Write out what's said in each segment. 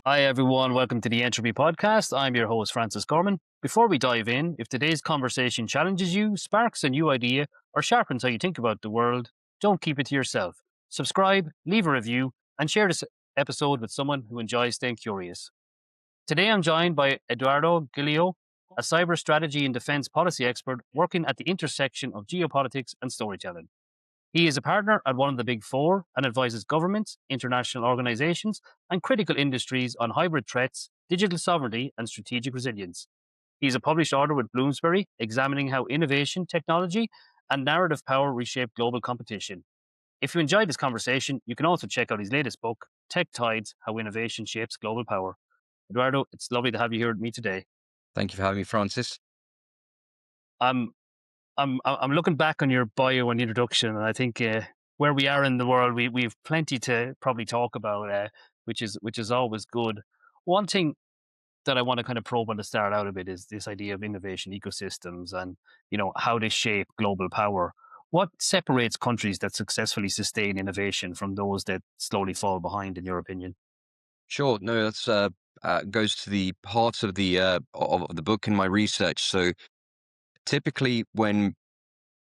Hi, everyone. Welcome to the Entropy Podcast. I'm your host, Francis Gorman. Before we dive in, if today's conversation challenges you, sparks a new idea, or sharpens how you think about the world, don't keep it to yourself. Subscribe, leave a review, and share this episode with someone who enjoys staying curious. Today, I'm joined by Eduardo Gileo, a cyber strategy and defense policy expert working at the intersection of geopolitics and storytelling. He is a partner at one of the Big Four and advises governments, international organizations, and critical industries on hybrid threats, digital sovereignty, and strategic resilience. He is a published author with Bloomsbury, examining how innovation, technology, and narrative power reshape global competition. If you enjoyed this conversation, you can also check out his latest book, Tech Tides: How Innovation Shapes Global Power. Eduardo, it's lovely to have you here with me today. Thank you for having me, Francis. I'm I'm looking back on your bio and introduction, and I think where we are in the world, we've plenty to probably talk about, which is always good. One thing that I want to kind of probe on to start out a bit is this idea of innovation ecosystems and how they shape global power. What separates countries that successfully sustain innovation from those that slowly fall behind, in your opinion? Sure. No, that's goes to the heart of the book and my research. So typically, when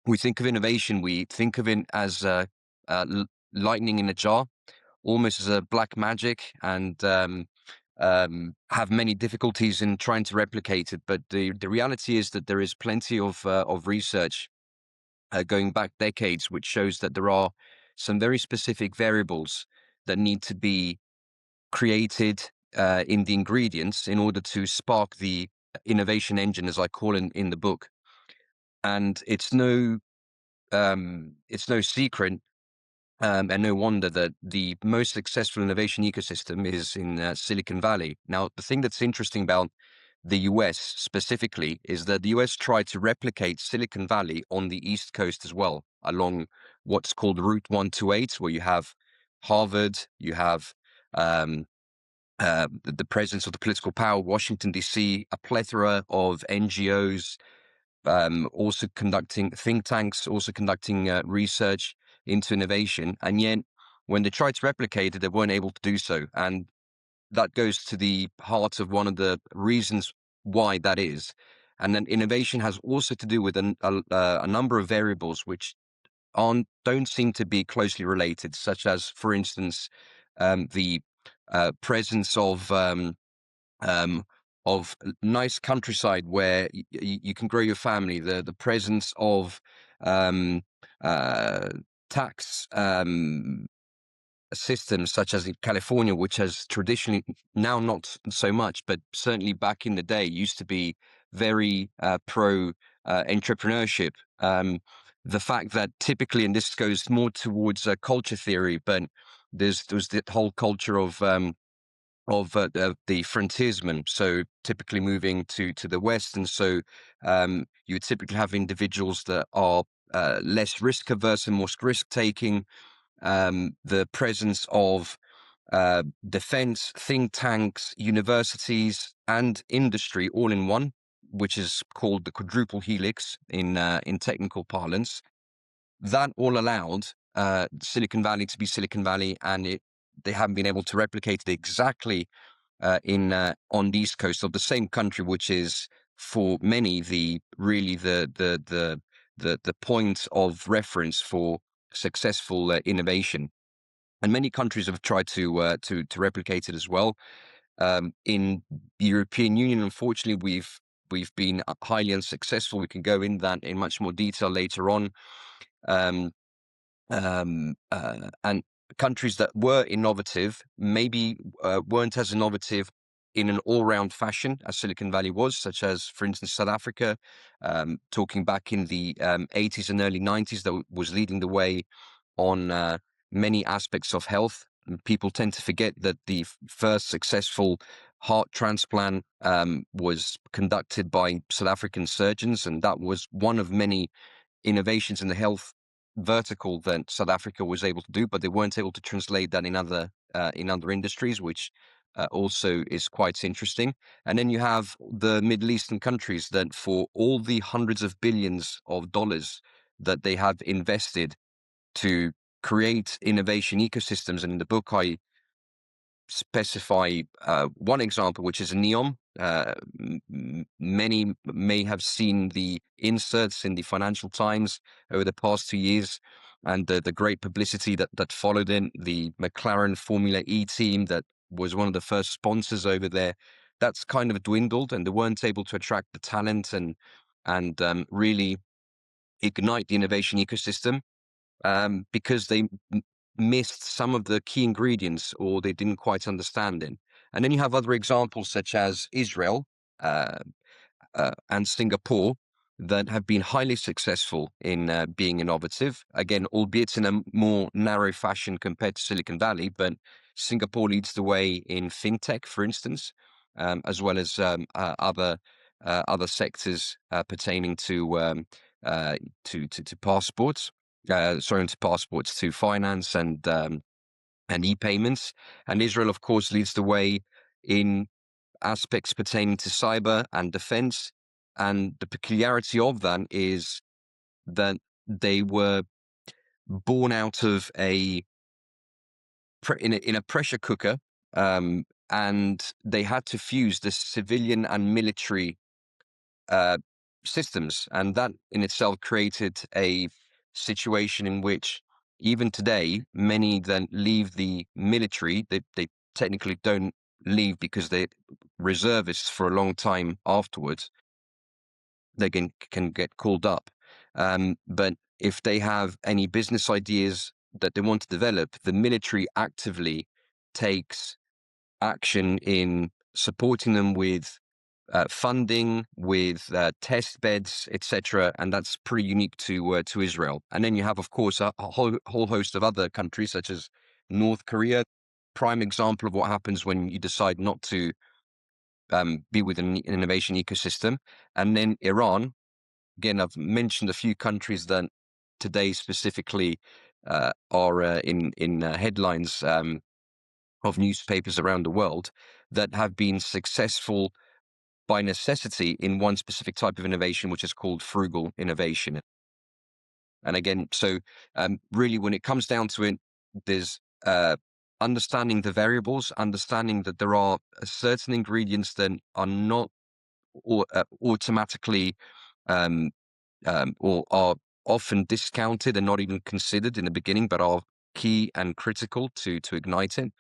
we think of innovation, we think of it as lightning in a jar, almost as a black magic, and have many difficulties in trying to replicate it. But the reality is that there is plenty of research going back decades, which shows that there are some very specific variables that need to be created in the ingredients in order to spark the innovation engine, as I call it in the book. And it's no secret and no wonder that the most successful innovation ecosystem is in Silicon Valley. Now, the thing that's interesting about the US specifically is that the US tried to replicate Silicon Valley on the East Coast as well, along what's called Route 128, where you have Harvard, you have um, the presence of the political power, Washington, D.C., a plethora of NGOs, also conducting think tanks, also conducting research into innovation. And yet, when they tried to replicate it, they weren't able to do so. And that goes to the heart of one of the reasons why that is. And then innovation has also to do with a number of variables which don't seem to be closely related, such as, for instance, the presence um, of nice countryside where you can grow your family, the presence of um, uh, tax systems such as in California, which has traditionally, now not so much, but certainly back in the day used to be very pro entrepreneurship. The fact that typically, and this goes more towards culture theory, but there's the whole culture of the frontiersmen, so typically moving to the west, and so you would typically have individuals that are less risk averse and more risk taking. The presence of defense, think tanks, universities, and industry all in one, which is called the quadruple helix in technical parlance. That all allowed Silicon Valley to be Silicon Valley, and they haven't been able to replicate it exactly in on the east coast of the same country, which is for many the point of reference for successful innovation. And many countries have tried to replicate it as well. In the European Union, unfortunately, we've been highly unsuccessful. We can go in that in much more detail later on. Um, and countries that were innovative maybe weren't as innovative in an all-round fashion as Silicon Valley was, such as, for instance, South Africa, talking back in the 80s and early 90s, that was leading the way on many aspects of health. And people tend to forget that the first successful heart transplant was conducted by South African surgeons, and that was one of many innovations in the health vertical that South Africa was able to do, but they weren't able to translate that in other industries, which also is quite interesting. And then you have the Middle Eastern countries that, for all the hundreds of billions of dollars that they have invested to create innovation ecosystems, and in the book I specify one example, which is neon. Many may have seen the inserts in the Financial Times over the past 2 years, and the great publicity that followed in the McLaren Formula E team that was one of the first sponsors over there. That's kind of dwindled, and they weren't able to attract the talent and really ignite the innovation ecosystem because they missed some of the key ingredients, or they didn't quite understand it. And then you have other examples such as Israel uh, and Singapore that have been highly successful in being innovative. Again, albeit in a more narrow fashion compared to Silicon Valley, but Singapore leads the way in fintech, for instance, as well as other sectors pertaining to passports. Sorry, to passports, to finance and e-payments. And Israel, of course, leads the way in aspects pertaining to cyber and defense. And the peculiarity of that is that they were born out of in a pressure cooker, and they had to fuse the civilian and military uh, systems, and that in itself created a situation in which even today many that leave the military, they technically don't leave because they're reservists for a long time afterwards. They can get called up, but if they have any business ideas that they want to develop, the military actively takes action in supporting them with funding, with test beds, etc., and that's pretty unique to Israel. And then you have, of course, a whole host of other countries, such as North Korea. Prime example of what happens when you decide not to be within an innovation ecosystem. And then Iran. Again, I've mentioned a few countries that today specifically are in headlines of newspapers around the world that have been successful by necessity in one specific type of innovation, which is called frugal innovation. And again, so really, when it comes down to it, there's understanding the variables, understanding that there are certain ingredients that are not automatically or are often discounted and not even considered in the beginning, but are key and critical to ignite it.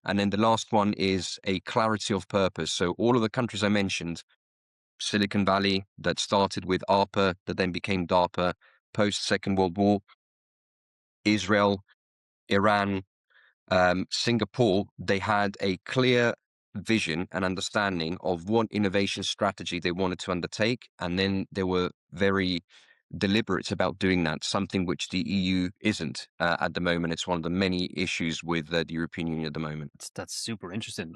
And then the last one is a clarity of purpose. So all of the countries I mentioned, Silicon Valley that started with ARPA, that then became DARPA, post Second World War, Israel, Iran, Singapore, they had a clear vision and understanding of what innovation strategy they wanted to undertake. And then they were very deliberate about doing that, something which the EU isn't at the moment. It's one of the many issues with the European Union at the moment. That's super interesting.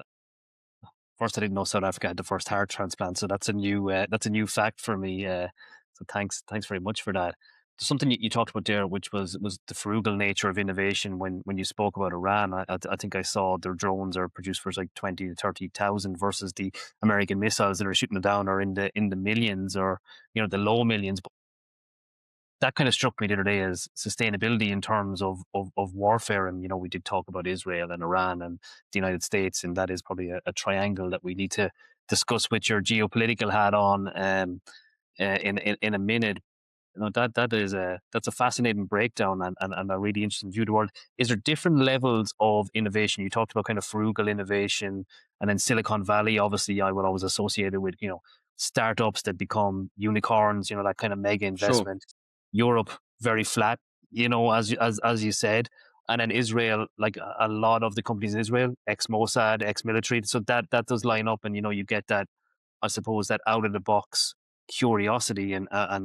First, I didn't know South Africa had the first heart transplant, so that's a new fact for me. So thanks very much for that. There's something you talked about there, which was the frugal nature of innovation. When you spoke about Iran, I think I saw their drones are produced for like 20 to 30,000 versus the American missiles that are shooting them down are in the millions, or the low millions. That kind of struck me the other day as sustainability in terms of warfare. And, we did talk about Israel and Iran and the United States, and that is probably a triangle that we need to discuss with your geopolitical hat on in a minute. That's a fascinating breakdown and a really interesting view of the world. Is there different levels of innovation? You talked about kind of frugal innovation, and then Silicon Valley. Obviously, I would always associate it with startups that become unicorns. That kind of mega Sure. investment. Europe very flat, as you said, and then Israel, like a lot of the companies in Israel, ex Mossad, ex military. So that does line up, and you get that, I suppose, that out of the box curiosity and I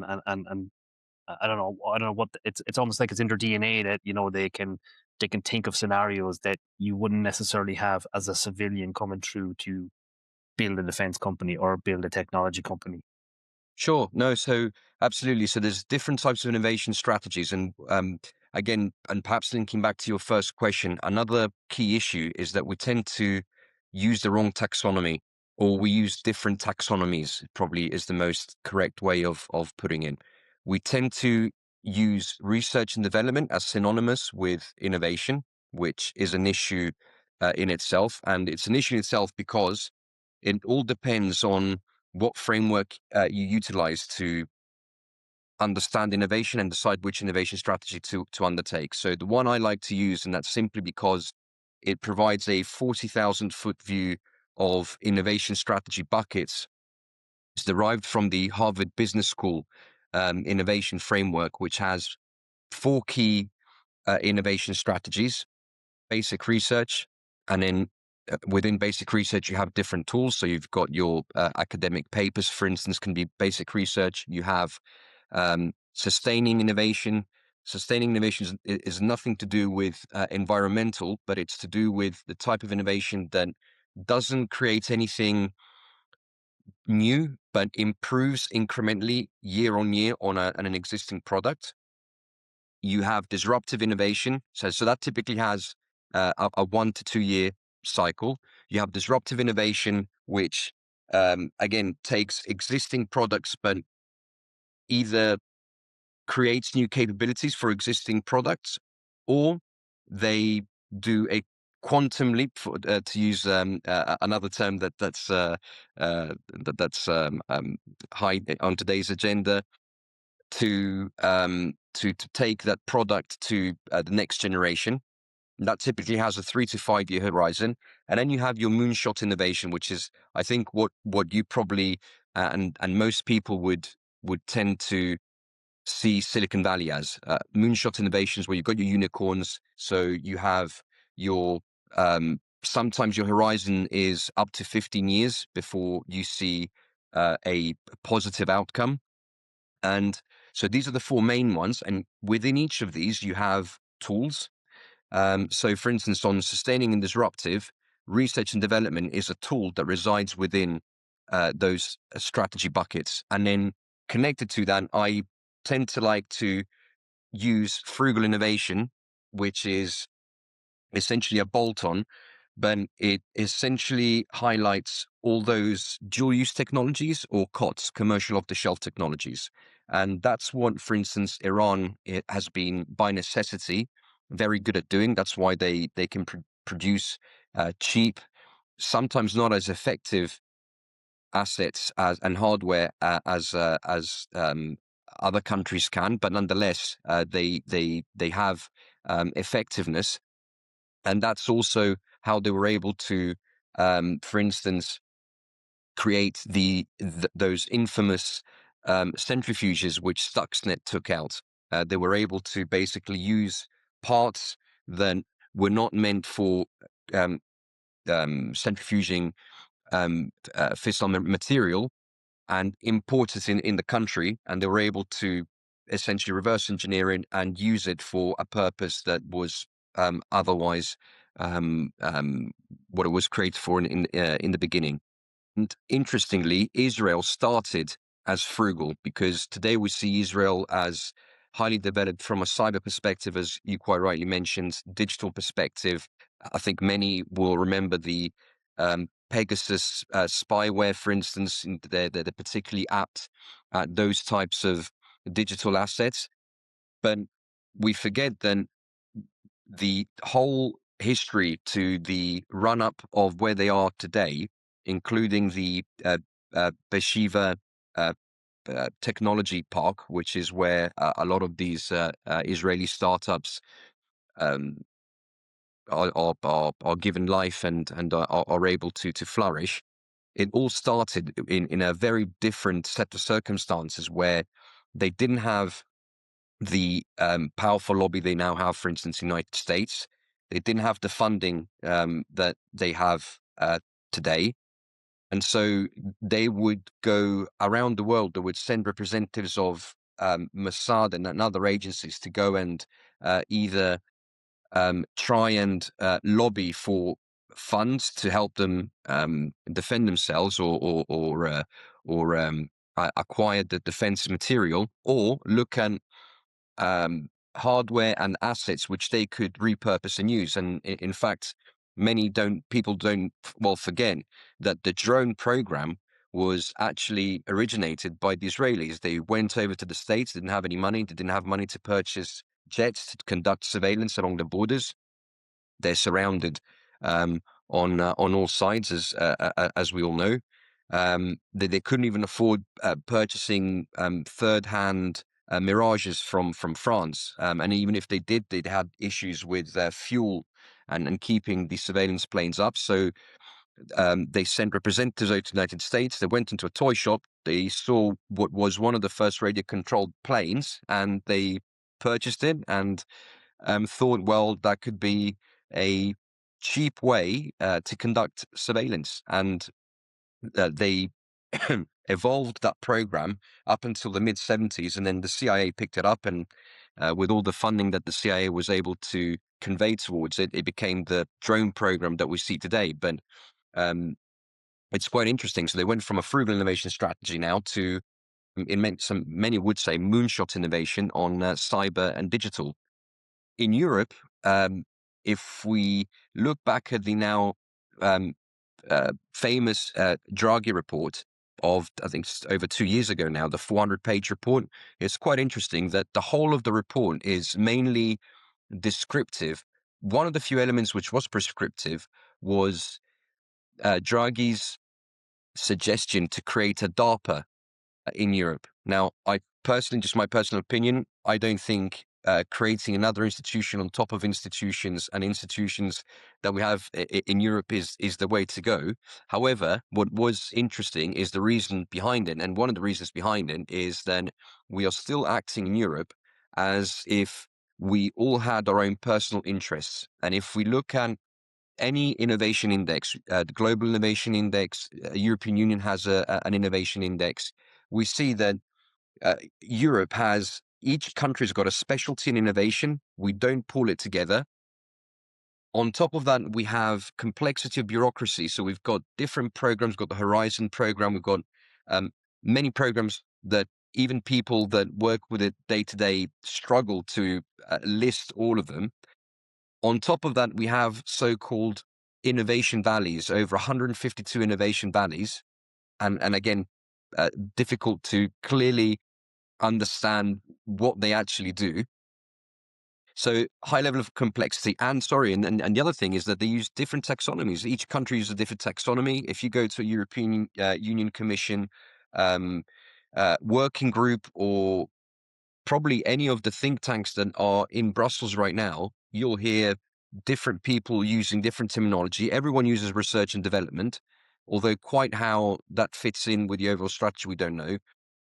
don't know what it's almost like it's in their DNA that they can think of scenarios that you wouldn't necessarily have as a civilian coming through to build a defense company or build a technology company. Sure. No, so absolutely. So there's different types of innovation strategies. And again, and perhaps linking back to your first question, another key issue is that we tend to use the wrong taxonomy, or we use different taxonomies, probably is the most correct way of putting it. We tend to use research and development as synonymous with innovation, which is an issue in itself, and it's an issue in itself because it all depends on what framework you utilize to understand innovation and decide which innovation strategy to undertake. So the one I like to use, and that's simply because it provides a 40,000-foot view of innovation strategy buckets. It's derived from the Harvard Business School innovation framework, which has four key innovation strategies: basic research, and then within basic research, you have different tools. So you've got your academic papers, for instance, can be basic research. You have sustaining innovation. Sustaining innovation is nothing to do with environmental, but it's to do with the type of innovation that doesn't create anything new, but improves incrementally year on year on an existing product. You have disruptive innovation. So that typically has a 1 to 2 year cycle. You have disruptive innovation, which again takes existing products, but either creates new capabilities for existing products, or they do a quantum leap, to use another term that's high on today's agenda, to take that product to the next generation. That typically has a 3 to 5 year horizon. And then you have your moonshot innovation, which is, I think, what you probably and most people would tend to see Silicon Valley as moonshot innovations, where you've got your unicorns. So you have your sometimes your horizon is up to 15 years before you see a positive outcome. And so these are the four main ones. And within each of these, you have tools. So for instance, on sustaining and disruptive, research and development is a tool that resides within those strategy buckets. And then connected to that, I tend to like to use frugal innovation, which is essentially a bolt-on, but it essentially highlights all those dual-use technologies, or COTS, commercial off-the-shelf technologies. And that's what, for instance, Iran, it has been by necessity very good at doing. That's why they can produce cheap, sometimes not as effective assets and hardware as other countries can, but nonetheless they have effectiveness. And that's also how they were able to, for instance, create those infamous centrifuges which Stuxnet took out. They were able to basically use parts that were not meant for centrifuging fissile material, and import it in the country, and they were able to essentially reverse engineer it and use it for a purpose that was otherwise what it was created for in the beginning. And interestingly, Israel started as frugal, because today we see Israel as highly developed from a cyber perspective, as you quite rightly mentioned, digital perspective. I think many will remember the Pegasus spyware, for instance. And they're particularly apt at those types of digital assets. But we forget that the whole history to the run-up of where they are today, including the Beersheba technology park, which is where a lot of these Israeli startups um, are given life and are able to flourish. It all started in a very different set of circumstances, where they didn't have the powerful lobby they now have, for instance, in the United States. They didn't have the funding that they have today. And so they would go around the world. They would send representatives of Mossad and other agencies to go and either try and lobby for funds to help them defend themselves, or acquire the defensive material, or look at hardware and assets which they could repurpose and use. And in fact, people don't forget that the drone program was actually originated by the Israelis. They went over to the States, didn't have any money, they didn't have money to purchase jets to conduct surveillance along the borders. They're surrounded on all sides, as we all know. They couldn't even afford purchasing third-hand Mirages from France, and even if they did, they'd had issues with fuel and keeping the surveillance planes up. So they sent representatives out to the United States. They went into a toy shop. They saw what was one of the first radio-controlled planes, and they purchased it and thought, well, that could be a cheap way to conduct surveillance. And they evolved that program up until the mid-70s, and then the CIA picked it up, and with all the funding that the CIA was able to convey towards it, it became the drone program that we see today. But um, it's quite interesting. So they went from a frugal innovation strategy now to, many would say, moonshot innovation on cyber and digital. In Europe, if we look back at the now um, famous Draghi report of, I think, over 2 years ago now, the 400-page report, it's quite interesting that the whole of the report is mainly descriptive. One of the few elements which was prescriptive was Draghi's suggestion to create a DARPA in Europe. Now, I personally, just my personal opinion, I don't think creating another institution on top of institutions and institutions that we have in Europe is the way to go. However, what was interesting is the reason behind it. And one of the reasons behind it is that we are still acting in Europe as if we all had our own personal interests. And if we look at any innovation index, the Global Innovation Index, European Union has an innovation index. We see that Europe has, each country's got a specialty in innovation. We don't pull it together. On top of that, we have complexity of bureaucracy. So we've got different programs, we've got the Horizon program, we've got many programs that even people that work with it day to day struggle to list all of them. On top of that, we have so-called innovation valleys, over 152 innovation valleys, and again, difficult to clearly understand what they actually do. So high level of complexity, and the other thing is that they use different taxonomies. Each country uses a different taxonomy. If you go to a European Union Commission working group, or probably any of the think tanks that are in Brussels right now, you'll hear different people using different terminology. Everyone uses research and development, although quite how that fits in with the overall strategy, we don't know.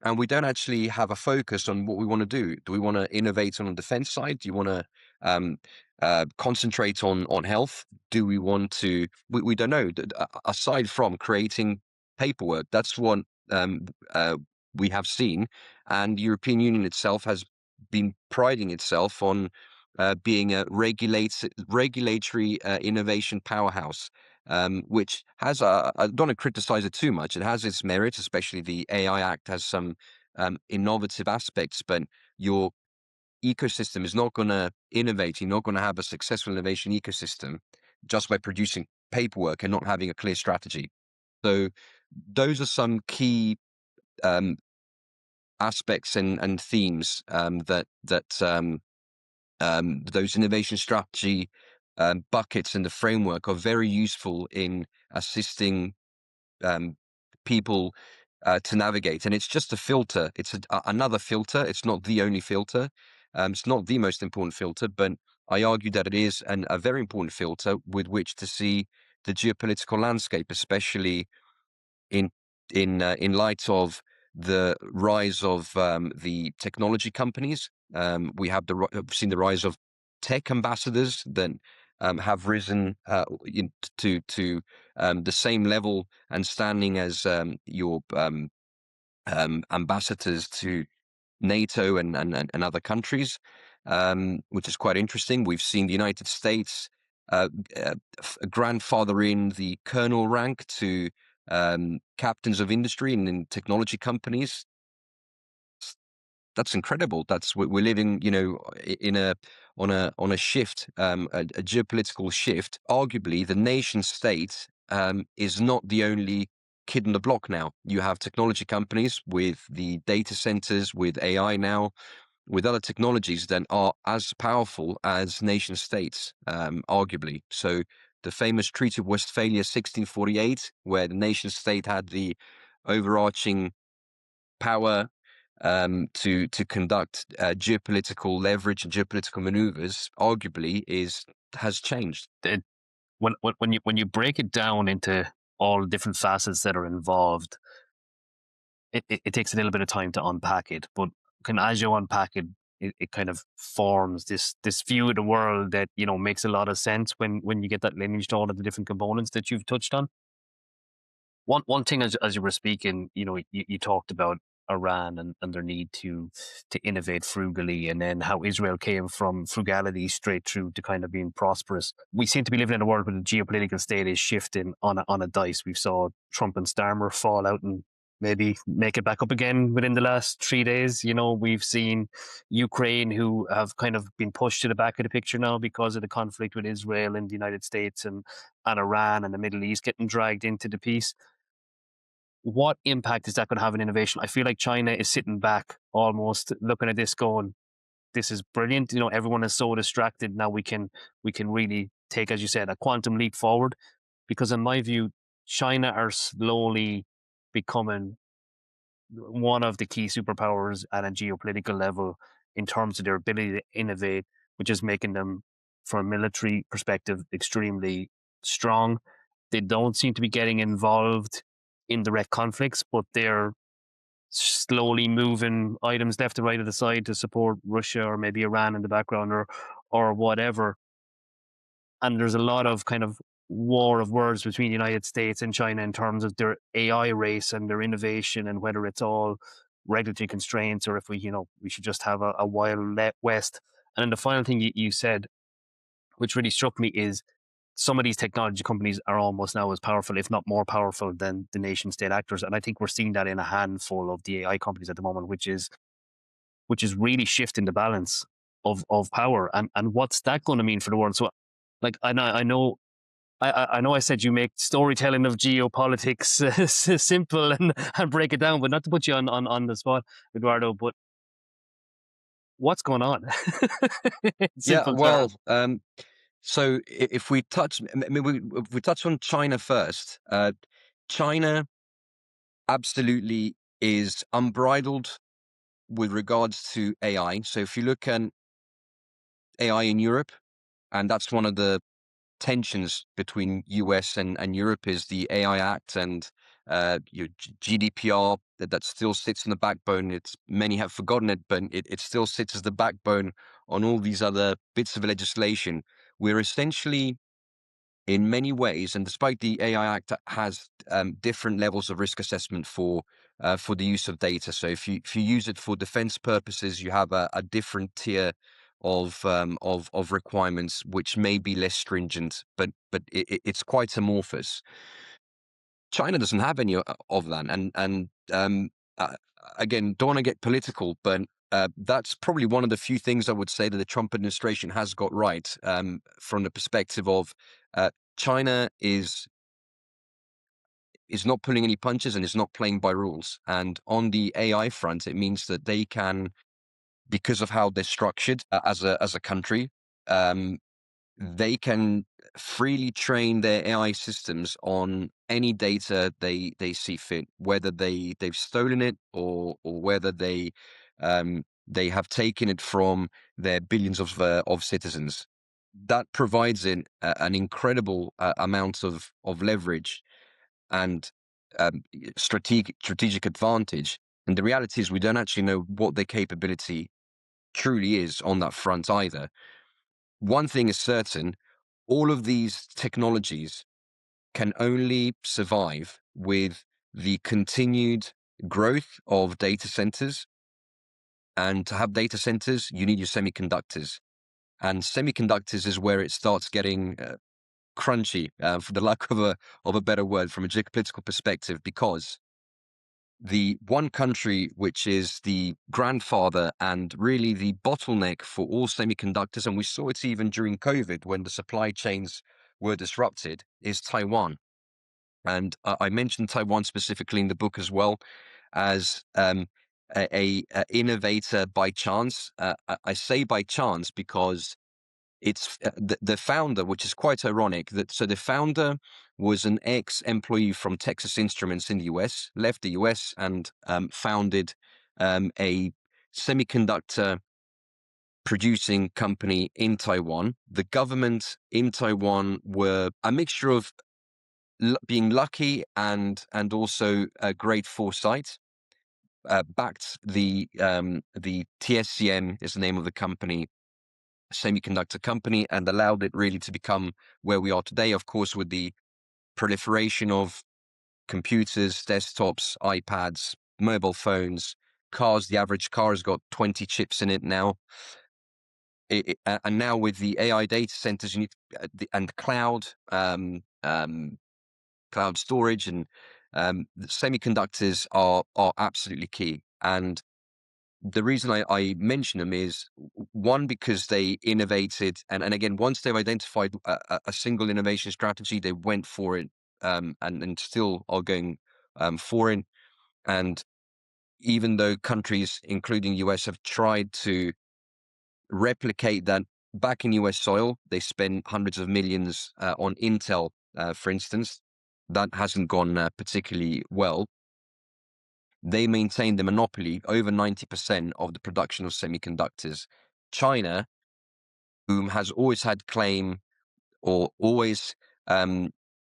And we don't actually have a focus on what we want to do. Do we want to innovate on the defense side? Do you want to concentrate on health? Do we want to? We don't know. Aside from creating paperwork, that's what we have seen. And the European Union itself has been priding itself on being a regulatory innovation powerhouse. Which has I don't want to criticize it too much. It has its merits, especially the AI Act has some innovative aspects, but your ecosystem is not going to innovate. You're not going to have a successful innovation ecosystem just by producing paperwork and not having a clear strategy. So those are some key aspects and themes that those innovation strategy buckets in the framework are very useful in assisting people to navigate. And it's just a filter. It's another filter. It's not the only filter. It's not the most important filter, but I argue that it is a very important filter with which to see the geopolitical landscape, especially in in light of the rise of the technology companies. We've seen the rise of tech ambassadors that have risen to the same level and standing as your ambassadors to NATO and other countries, which is quite interesting. We've seen the United States grandfather in the colonel rank to captains of industry and in technology companies. That's incredible. We're living, in on a shift, a geopolitical shift. Arguably, the nation state is not the only kid on the block now. You have technology companies with the data centers, with AI now, with other technologies that are as powerful as nation states, arguably. So the famous Treaty of Westphalia, 1648, where the nation state had the overarching power to conduct geopolitical leverage and geopolitical maneuvers, arguably has changed. When you break it down into all the different facets that are involved, it takes a little bit of time to unpack it. But as you unpack it, it kind of forms this view of the world that makes a lot of sense when you get that lineage to all of the different components that you've touched on. One thing as you were speaking, you talked about Iran and their need to innovate frugally, and then how Israel came from frugality straight through to kind of being prosperous. We seem to be living in a world where the geopolitical state is shifting on a dice. We saw Trump and Starmer fall out and maybe make it back up again within the last 3 days. We've seen Ukraine, who have kind of been pushed to the back of the picture now because of the conflict with Israel and the United States, and Iran and the Middle East getting dragged into the piece. What impact is that going to have on innovation? I feel like China is sitting back, almost looking at this going, this is brilliant. Everyone is so distracted. Now we can really take, as you said, a quantum leap forward. Because in my view, China are slowly becoming one of the key superpowers at a geopolitical level in terms of their ability to innovate, which is making them, from a military perspective, extremely strong. They don't seem to be getting involved in direct conflicts, but they're slowly moving items left and right of the side to support Russia or maybe Iran in the background, or whatever. And there's a lot of kind of war of words between the United States and China in terms of their AI race and their innovation, and whether it's all regulatory constraints or if we should just have a wild west. And then the final thing you said, which really struck me, is some of these technology companies are almost now as powerful, if not more powerful, than the nation state actors. And I think we're seeing that in a handful of the AI companies at the moment, which is really shifting the balance of power. And what's that going to mean for the world? So, like, I know I said you make storytelling of geopolitics simple and break it down, but not to put you on the spot, Eduardo, but what's going on? In Yeah, simple well, terms. so if we touch, if we touch on China first, China absolutely is unbridled with regards to AI. So if you look at AI in Europe, and that's one of the tensions between US and Europe, is the AI Act and your GDPR that still sits in the backbone. It's many have forgotten it, but it still sits as the backbone on all these other bits of legislation. We're essentially, in many ways, and despite the AI Act has different levels of risk assessment for the use of data. So if you use it for defense purposes, you have a different tier of requirements, which may be less stringent, but it's quite amorphous. China doesn't have any of that, and uh, again, don't want to get political, but that's probably one of the few things I would say that the Trump administration has got right, from the perspective of China is not pulling any punches and is not playing by rules. And on the AI front, it means that they can, because of how they're structured as a country, um, they can freely train their AI systems on any data they see fit, whether they've stolen it or whether they have taken it from their billions of citizens. That provides it an incredible amount of leverage and strategic advantage. And the reality is, we don't actually know what their capability truly is on that front either. One thing is certain: all of these technologies can only survive with the continued growth of data centers. And to have data centers, you need your semiconductors. And semiconductors is where it starts getting crunchy, for the lack of a better word, from a geopolitical perspective, because the one country which is the grandfather and really the bottleneck for all semiconductors, and we saw it even during COVID when the supply chains were disrupted, is Taiwan. And I mentioned Taiwan specifically in the book as well as a innovator by chance. I say by chance because it's the founder, which is quite ironic. So the founder was an ex-employee from Texas Instruments in the US, left the US, and founded a semiconductor producing company in Taiwan. The government in Taiwan were a mixture of being lucky and also great foresight. Backed the TSCM is the name of the company, semiconductor company, and allowed it really to become where we are today. Of course, with the proliferation of computers, desktops, iPads, mobile phones, cars. The average car has got 20 chips in it now. And now with the AI data centers, you need and cloud, cloud storage, and the semiconductors are absolutely key. And the reason I mention them is, one, because they innovated, and again, once they've identified a single innovation strategy, they went for it, and still are going for it. And even though countries, including US, have tried to replicate that back in US soil, they spend hundreds of millions on Intel, for instance. That hasn't gone particularly well. They maintain the monopoly over 90% of the production of semiconductors. China, whom has always had claim, or always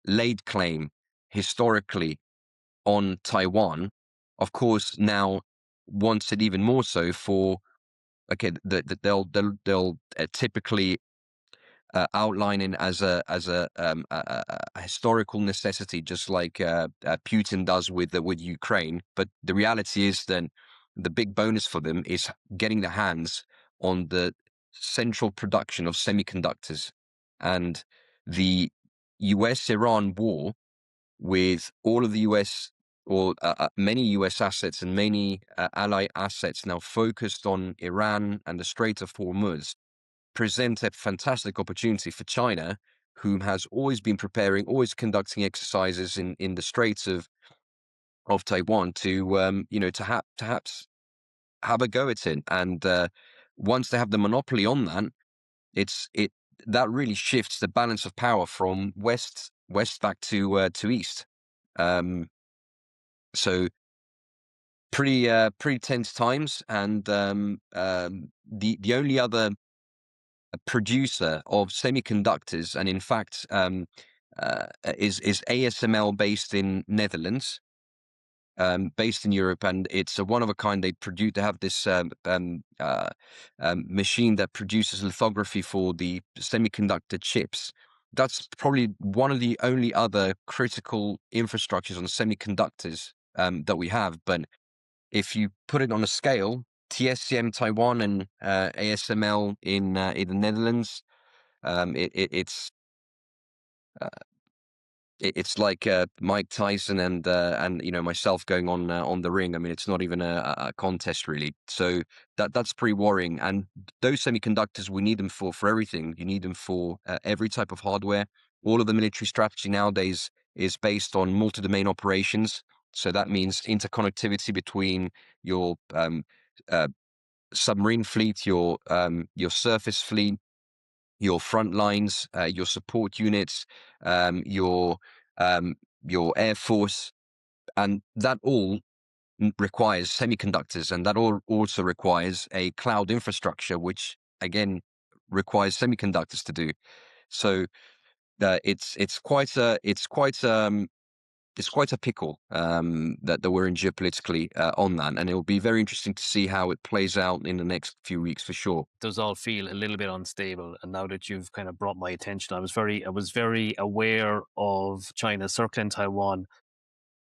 laid claim historically on Taiwan, of course now wants it even more so for, okay, they'll typically outlining as a historical necessity, just like Putin does with Ukraine. But the reality is that the big bonus for them is getting their hands on the central production of semiconductors. And the US-Iran war, with all of the US, or many US assets and many ally assets now focused on Iran and the Strait of Hormuz, present a fantastic opportunity for China, whom has always been preparing, always conducting exercises in the Straits of Taiwan to to perhaps have a go at it. And once they have the monopoly on that, it that really shifts the balance of power from west back to east. Um, so pretty tense times, and the only other producer of semiconductors, and in fact is ASML, based in Netherlands, based in Europe, and it's a one of a kind. They have this machine that produces lithography for the semiconductor chips. That's probably one of the only other critical infrastructures on semiconductors that we have. But if you put it on a scale, TSCM Taiwan and ASML in the Netherlands, it's uh, it's like Mike Tyson and myself going on the ring. I mean, it's not even a contest really. So that's pretty worrying. And those semiconductors, we need them for everything. You need them for every type of hardware. All of the military strategy nowadays is based on multi-domain operations. So that means interconnectivity between your uh, submarine fleet, your surface fleet, your front lines, your support units, your air force, and that all requires semiconductors, and that all also requires a cloud infrastructure, which again requires semiconductors to do. So it's quite a pickle that we're in geopolitically on that, and it will be very interesting to see how it plays out in the next few weeks for sure. It does all feel a little bit unstable. And now that you've kind of brought my attention, I was very aware of China circling Taiwan.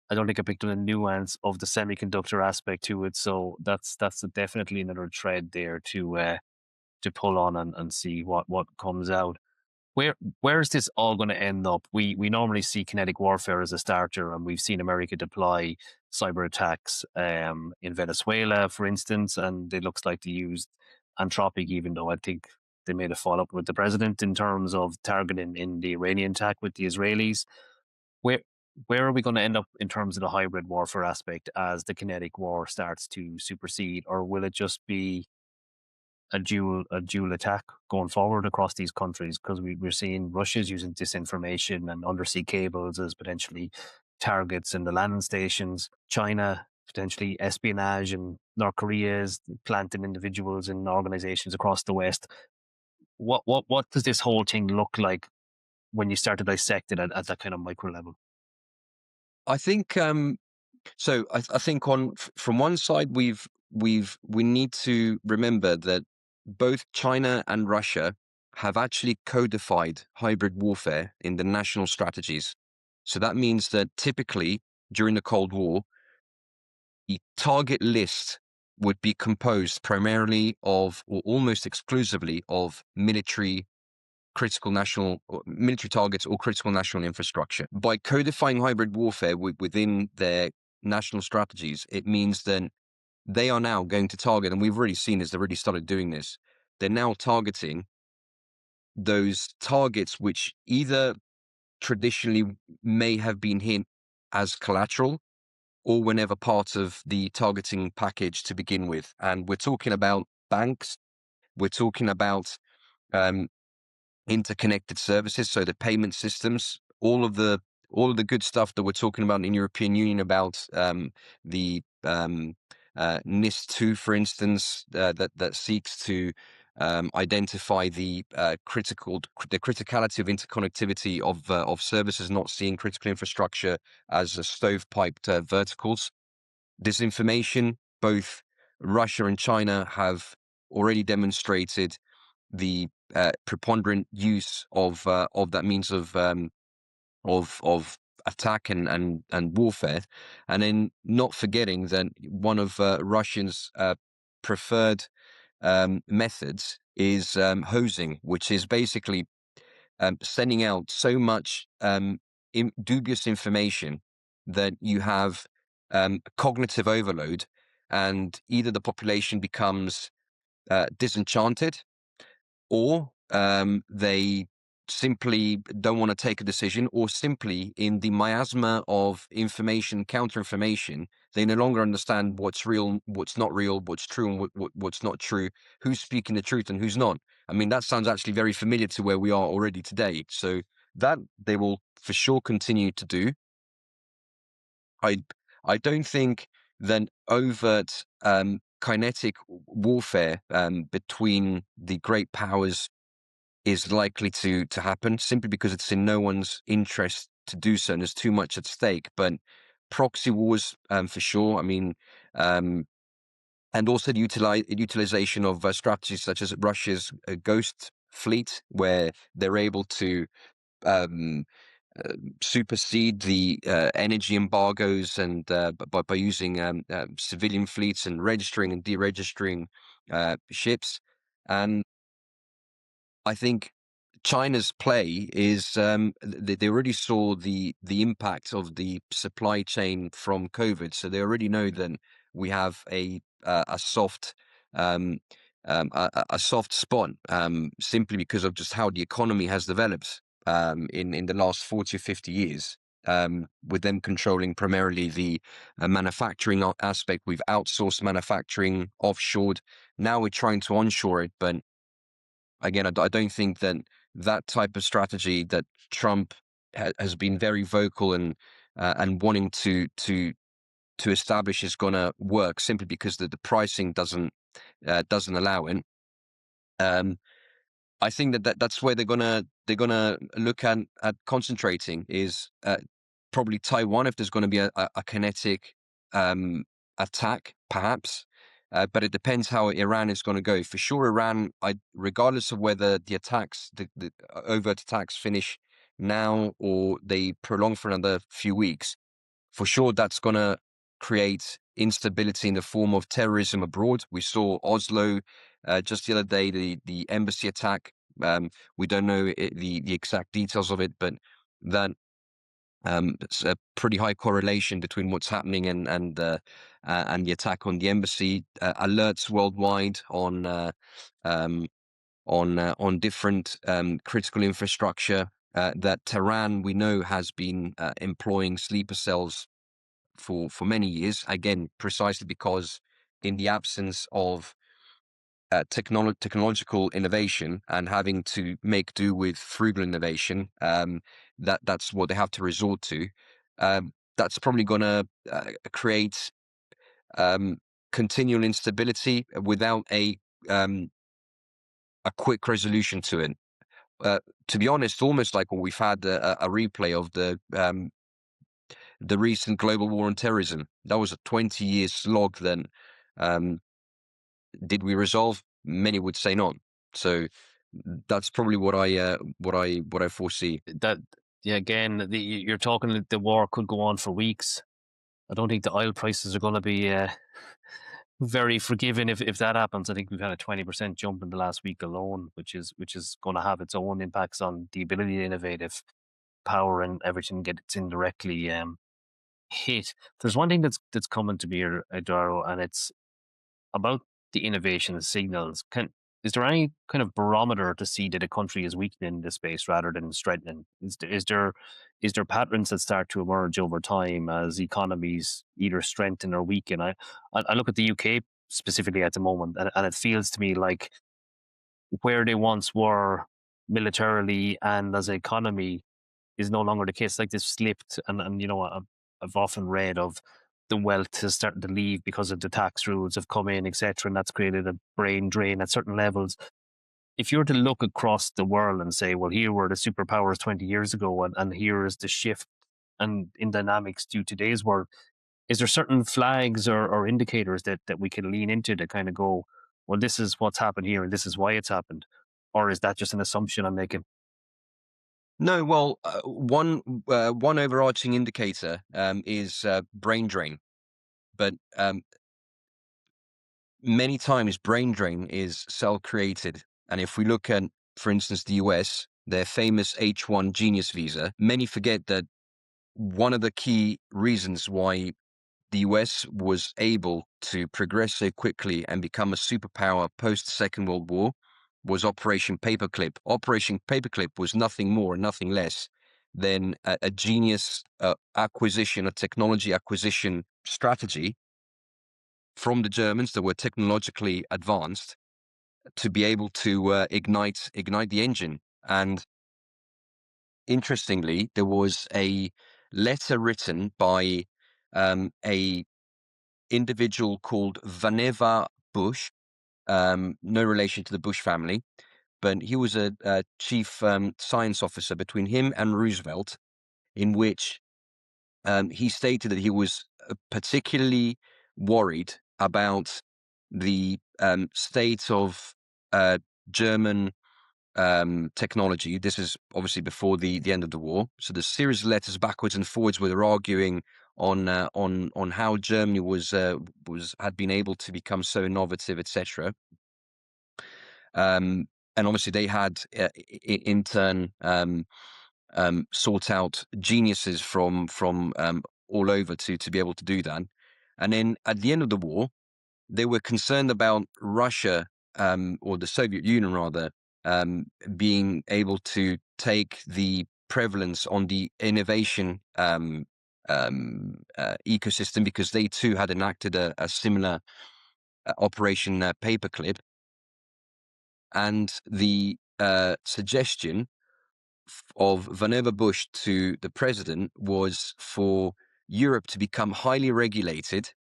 I don't think I picked up the nuance of the semiconductor aspect to it. So that's definitely another thread there to pull on and see what comes out. Where is this all going to end up? We normally see kinetic warfare as a starter, and we've seen America deploy cyber attacks in Venezuela, for instance, and it looks like they used Anthropic, even though I think they made a fall up with the president in terms of targeting in the Iranian attack with the Israelis. Where where are we going to end up in terms of the hybrid warfare aspect as the kinetic war starts to supersede, or will it just be a dual attack going forward across these countries, because we're seeing Russia's using disinformation and undersea cables as potentially targets in the landing stations. China potentially espionage, and North Korea is planting individuals and organizations across the West. What does this whole thing look like when you start to dissect it at that kind of micro level? I think so. I think from one side, we need to remember that both China and Russia have actually codified hybrid warfare in the national strategies. So that means that typically during the Cold War, the target list would be composed primarily of, or almost exclusively of, military targets or critical national infrastructure. By codifying hybrid warfare within their national strategies, it means that they are now going to target, and we've already seen this, they've already started doing this. They're now targeting those targets which either traditionally may have been hit as collateral or were never part of the targeting package to begin with. And we're talking about banks, we're talking about um, interconnected services, so the payment systems, all of the good stuff that we're talking about in European Union about the NIS2, for instance, that seeks to identify the criticality of interconnectivity of services, not seeing critical infrastructure as a stovepiped verticals. Disinformation, both Russia and China have already demonstrated the preponderant use of that means of attack and warfare, and then not forgetting that one of Russia's preferred methods is hosing, which is basically sending out so much dubious information that you have cognitive overload, and either the population becomes disenchanted, or they simply don't want to take a decision, or simply in the miasma of information, counter information, they no longer understand what's real, what's not real, what's true and what's not true, who's speaking the truth and who's not. I mean, that sounds actually very familiar to where we are already today. So that they will for sure continue to do. I I don't think that overt kinetic warfare between the great powers is likely to happen, simply because it's in no one's interest to do so, and there's too much at stake. But proxy wars, for sure. I mean, um, and also the utilization of strategies such as Russia's ghost fleet, where they're able to um, supersede the energy embargoes, and by using civilian fleets and registering and deregistering ships. And I think China's play is they already saw the impact of the supply chain from COVID, so they already know that we have a soft um, a soft spot, simply because of just how the economy has developed in the last 40 or 50 years. With them controlling primarily the manufacturing aspect, we've outsourced manufacturing, offshored. Now we're trying to onshore it, but again, I don't think that that type of strategy that Trump has been very vocal and wanting to establish is going to work, simply because the pricing doesn't allow it. Um, I think that's where they're gonna look at concentrating, is probably Taiwan, if there's going to be a kinetic um, attack, perhaps. But it depends how Iran is going to go. For sure, Iran, regardless of whether the overt attacks finish now or they prolong for another few weeks, for sure that's going to create instability in the form of terrorism abroad. We saw Oslo just the other day, the embassy attack. We don't know the exact details of it, but that it's a pretty high correlation between what's happening and the attack on the embassy. Alerts worldwide um, on different critical infrastructure. That Tehran, we know, has been employing sleeper cells for many years. Again, precisely because in the absence of technological innovation and having to make do with frugal innovation, that's what they have to resort to. That's probably going to create continual instability without a quick resolution to it. To be honest, almost like when we've had a replay of the recent global war on terrorism. That was a 20-year slog. Then, did we resolve? Many would say not. So that's probably what I foresee. That yeah, again, you're talking that the war could go on for weeks. I don't think the oil prices are going to be very forgiving if that happens. I think we've had a 20% jump in the last week alone, which is going to have its own impacts on the ability to innovate if power and everything gets indirectly hit. There's one thing that's coming to me here, Eduardo, and it's about the innovation signals. Is there any kind of barometer to see that a country is weakening in this space rather than strengthening? Is there patterns that start to emerge over time as economies either strengthen or weaken? I look at the UK specifically at the moment, and it feels to me like where they once were militarily and as an economy is no longer the case. Like they've slipped, and I've often read of the wealth is starting to leave because of the tax rules have come in, etc., and that's created a brain drain at certain levels. If you were to look across the world and say, well, here were the superpowers 20 years ago, and here is the shift and in dynamics to today's world, is there certain flags or indicators that we can lean into to kind of go, well, this is what's happened here and this is why it's happened? Or is that just an assumption I'm making? No, well, one overarching indicator is brain drain, but many times brain drain is self-created. And if we look at, for instance, the US, their famous H-1 Genius visa, many forget that one of the key reasons why the US was able to progress so quickly and become a superpower post Second World War was Operation Paperclip. Operation Paperclip was nothing more and nothing less than a genius acquisition, a technology acquisition strategy from the Germans that were technologically advanced to be able to ignite the engine. And interestingly, there was a letter written by a individual called Vannevar Bush, no relation to the Bush family, but he was a chief science officer between him and Roosevelt, in which he stated that he was particularly worried about the state of German technology. This is obviously before the end of the war. So there's a series of letters backwards and forwards where they're arguing on how Germany had been able to become so innovative, etc. And obviously they had in turn sought out geniuses from all over to be able to do that. And then at the end of the war, they were concerned about Russia, or the Soviet Union rather, being able to take the prevalence on the innovation ecosystem, because they too had enacted a similar Operation Paperclip. And the suggestion of Vannevar Bush to the president was for Europe to become highly regulated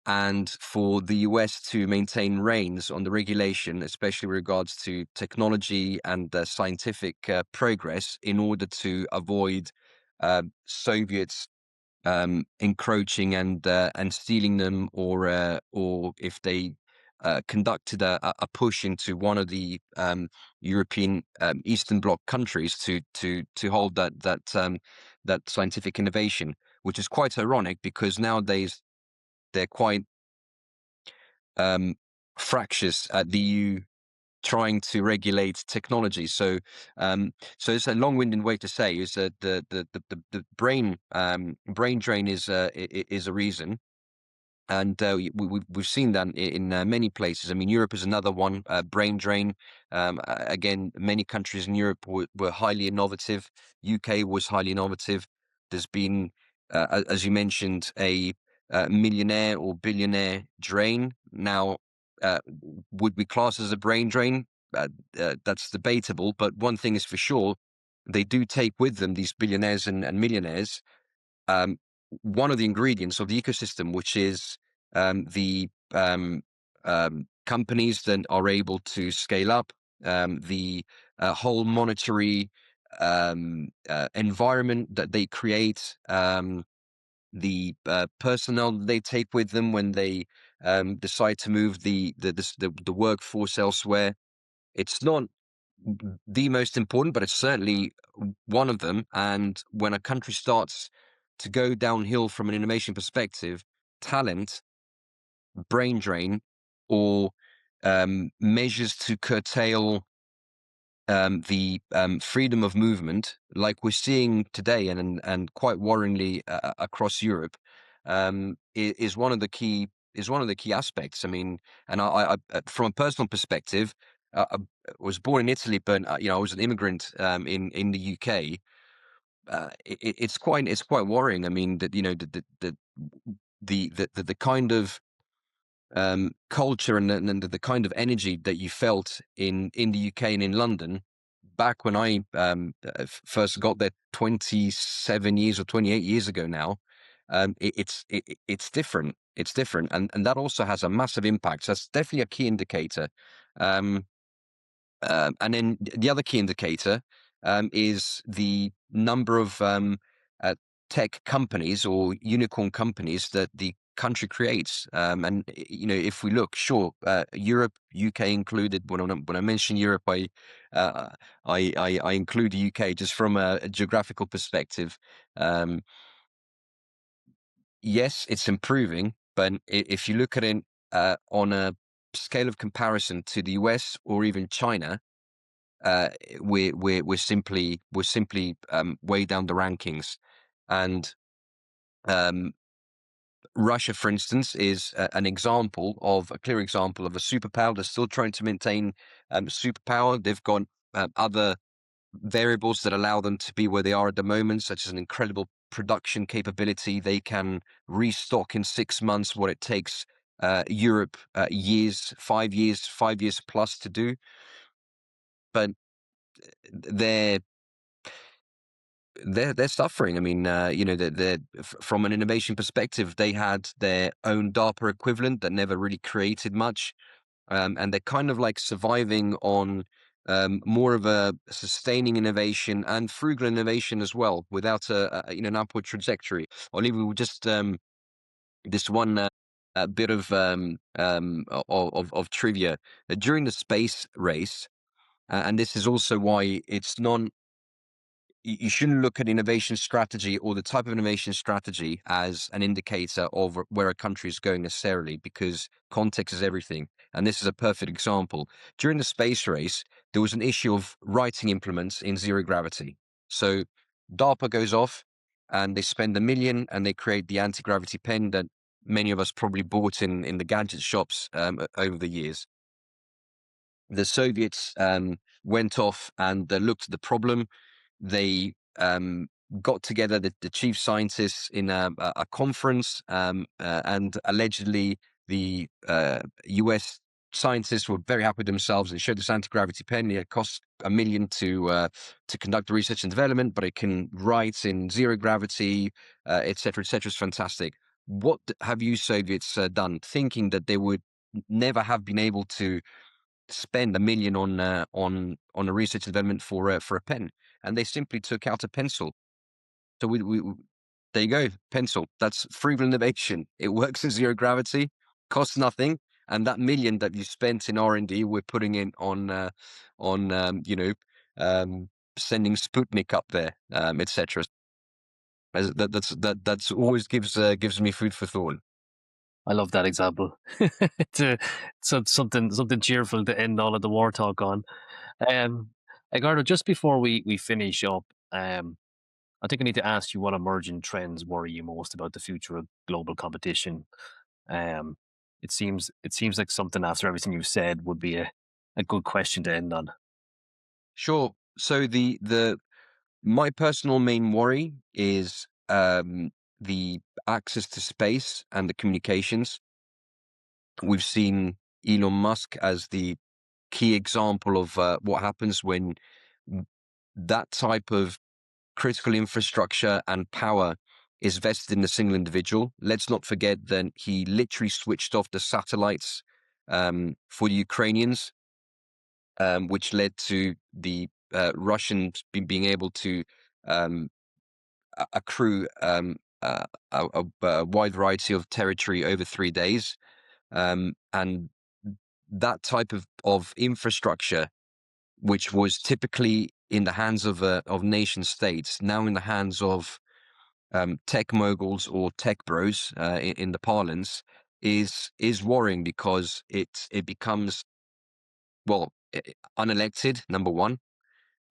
and for the US to maintain reins on the regulation, especially with regards to technology and scientific progress, in order to avoid Soviets encroaching and stealing them, or if they conducted a push into one of the European Eastern Bloc countries to hold that scientific innovation, which is quite ironic because nowadays they're quite fractious at the EU trying to regulate technology. So it's a long-winded way to say is that the brain drain is a reason. And we've seen that in many places. I mean, Europe is another one, brain drain. Again, many countries in Europe were highly innovative. UK was highly innovative. There's been, as you mentioned, a millionaire or billionaire drain. Now, would be classed as a brain drain. That's debatable, but one thing is for sure, they do take with them, these billionaires and millionaires, um, one of the ingredients of the ecosystem, which is the companies that are able to scale up, the whole monetary environment that they create, the personnel they take with them when they decide to move the workforce elsewhere. It's not the most important, but it's certainly one of them. And when a country starts to go downhill from an innovation perspective, talent, brain drain, or measures to curtail the freedom of movement, like we're seeing today, and quite worryingly across Europe, is one of the key aspects. I mean, and from a personal perspective, I was born in Italy, but I was an immigrant in the UK. It's quite worrying. I mean, that the kind of culture and the kind of energy that you felt in the UK and in London back when I first got there 27 years or 28 years ago now. It's different. It's different, and that also has a massive impact. So that's definitely a key indicator. Um, and then the other key indicator is the number of tech companies or unicorn companies that the country creates. And if we look, sure, Europe, UK included. When I mention Europe, uh, I include the UK just from a geographical perspective. Um, yes, it's improving, but if you look at it on a scale of comparison to the US or even China, uh, we're simply way down the rankings. And um, Russia, for instance, is a clear example of a superpower that's still trying to maintain superpower. They've got other variables that allow them to be where they are at the moment, such as an incredible production capability. They can restock in 6 months what it takes Europe 5 years plus to do. But they're they're suffering. I mean, from an innovation perspective, they had their own DARPA equivalent that never really created much, and they're kind of like surviving on more of a sustaining innovation and frugal innovation as well, without an upward trajectory. Or even just this one bit of trivia during the space race, and this is also why it's non you shouldn't look at innovation strategy or the type of innovation strategy as an indicator of where a country is going necessarily, because context is everything. And this is a perfect example. During the space race, there was an issue of writing implements in zero gravity. So DARPA goes off and they spend 1 million and they create the anti-gravity pen that many of us probably bought in the gadget shops over the years. The Soviets went off and looked at the problem. They got together the chief scientists in a conference, and allegedly the US scientists were very happy with themselves and showed this anti-gravity pen. It cost 1 million to conduct the research and development, but it can write in zero gravity, et cetera, et cetera. It's fantastic. What have you Soviets done, thinking that they would never have been able to spend 1 million on a research and development for a pen? And they simply took out a pencil. So there you go, pencil. That's frugal innovation. It works in zero gravity, costs nothing, and that 1 million that you spent in R&D, we're putting in on sending Sputnik up there, etc. That's always gives me food for thought. I love that example. to something cheerful to end all of the war talk on. Um, Edoardo, just before we finish up, I think I need to ask you what emerging trends worry you most about the future of global competition. Um, it seems like something after everything you've said would be a good question to end on. Sure. So the my personal main worry is the access to space and the communications. We've seen Elon Musk as the key example of what happens when that type of critical infrastructure and power is vested in a single individual. Let's not forget that he literally switched off the satellites for the Ukrainians, which led to the Russians being able to um, accrue a wide variety of territory over 3 days. And that type of infrastructure, which was typically in the hands of nation states, now in the hands of tech moguls or tech bros in the parlance, is worrying because it becomes, well, unelected, number one,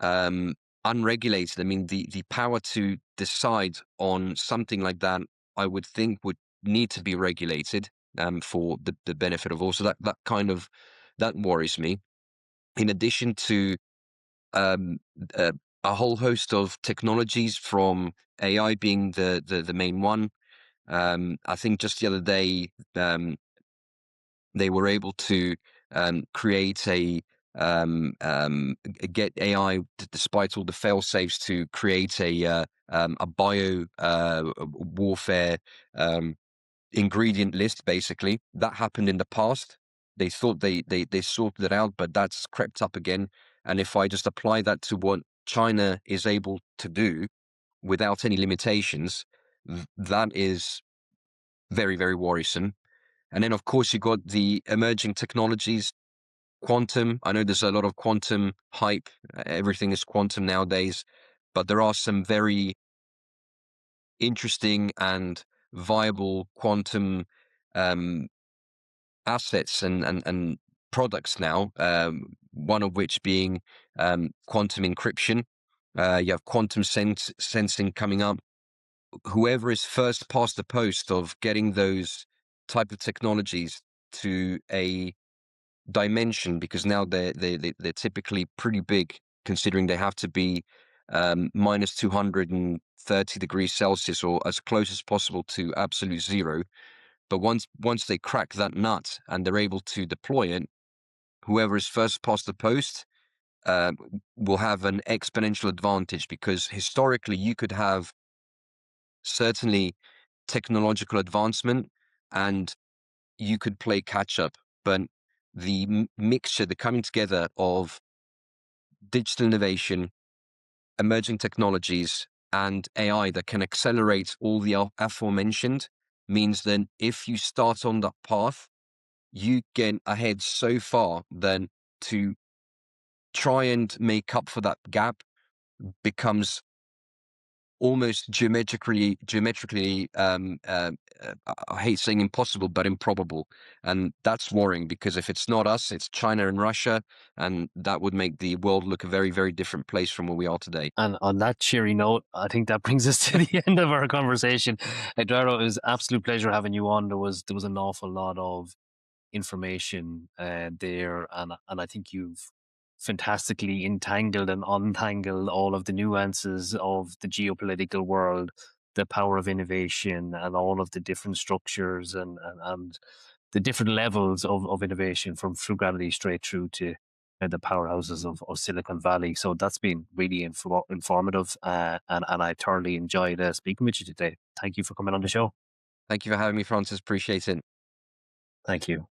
um, unregulated. I mean, the power to decide on something like that, I would think, would need to be regulated for the benefit of all. So that worries me. In addition to um, uh, a whole host of technologies, from AI being the main one. I think just the other day they were able to create get AI, despite all the fail safes, to create a bio warfare ingredient list. Basically, that happened in the past. They thought they sorted it out, but that's crept up again. And if I just apply that to what China is able to do without any limitations, that is very, very worrisome. And then, of course, you got the emerging technologies, quantum. I know there's a lot of quantum hype. Everything is quantum nowadays, but there are some very interesting and viable quantum um, assets and products now. One of which being quantum encryption. You have quantum sensing coming up. Whoever is first past the post of getting those type of technologies to a dimension, because now they're typically pretty big, considering they have to be minus 230 degrees Celsius, or as close as possible to absolute zero. But once they crack that nut and they're able to deploy it, whoever is first past the post uh, will have an exponential advantage, because historically you could have certainly technological advancement and you could play catch up, but the mixture, the coming together of digital innovation, emerging technologies, and AI that can accelerate all the aforementioned means that if you start on that path, you get ahead so far, then to try and make up for that gap becomes almost geometrically I hate saying impossible, but improbable. And that's worrying, because if it's not us, it's China and Russia, and that would make the world look a very, very different place from where we are today. And on that cheery note, I think that brings us to the end of our conversation. Eduardo, it was an absolute pleasure having you on. There was an awful lot of information there, and I think you've fantastically entangled and untangled all of the nuances of the geopolitical world, the power of innovation, and all of the different structures and the different levels of innovation, from frugality straight through to the powerhouses of Silicon Valley. So that's been really informative, and I thoroughly enjoyed speaking with you today. Thank you for coming on the show. Thank you for having me, Francis. Appreciate it. Thank you.